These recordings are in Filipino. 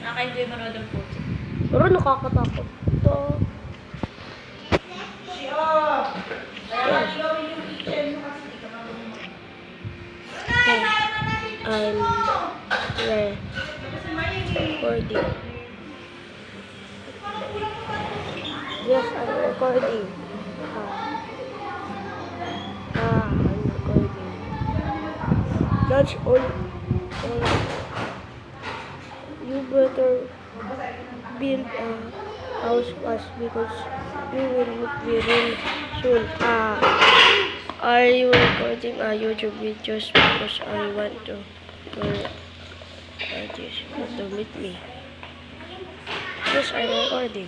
Nakaka-enjoy manood ng putik. Pero nakakatakot to. I'm recording. Yes, I'm recording. I'm recording. That's all. You better build a house fast because you will not be real soon. Are you recording a YouTube videos because I want to meet me? Yes, I'm recording.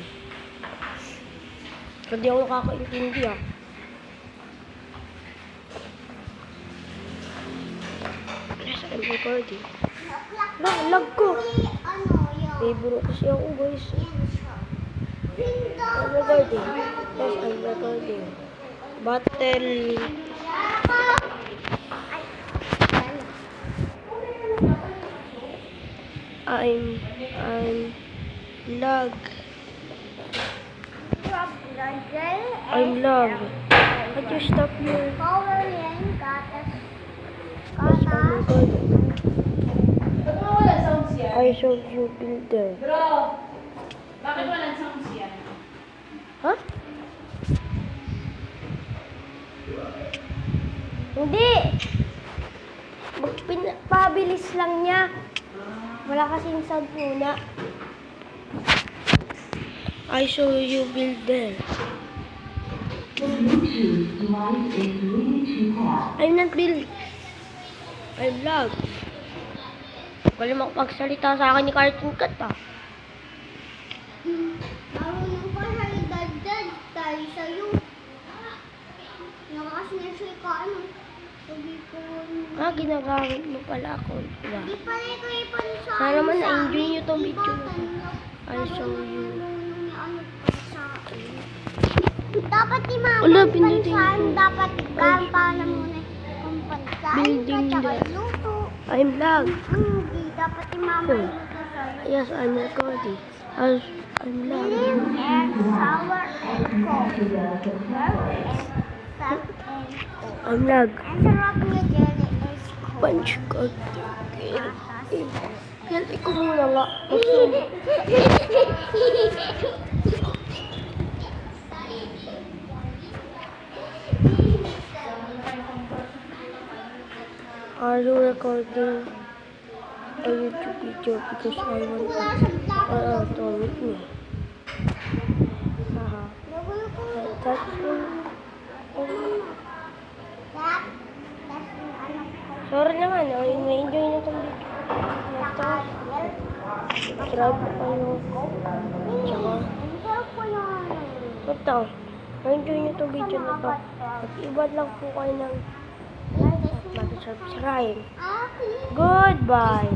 Hindi ako nakakaintindi Yes, I'm recording. Lag ko. Biburo kasi ako, guys. I'm recording. Yes, I'm recording. Battle. I'm lag. I'm lag. Can you stop here? Yes, I'm recording. I saw you builder. Bro, bakit walang sounds yan? Huh? Hindi. Pabilis lang niya. Wala kasing sound muna. I saw you builder. I'm not build. I'm lag. Wala makapagsalita sa akin ni Cartoon Cat Marunong pa sa idagdag tayo sa'yo. Nakasinasya ka sabi ko. Ginagamit mo pala ako. Diba? Di pala ko ipon sa Sana naman na-enjoy nyo itong video na to. I saw you. Dapat ni Mama Wala, pindutin ko. dapat gampanan muna kung pansain Building ka, tsaka that. luto. I'm lag. Hindi, dapat ni Mama Oh. luto sa'yo. Yes, I'm recording. I'm lag. And sour and cold. And salt and cold. I'm lag. And sarap niya jelly is cold. Punch God. Kaya ko muna nga. Are you recording a YouTube video because I want to meet me? That's sorry naman, na-enjoy na itong video. Subscribe na kayo. Tsaka, ito, na-enjoy nyo itong video na ito. Mag-ibad lang po kayo ng mag-subscribe. Goodbye!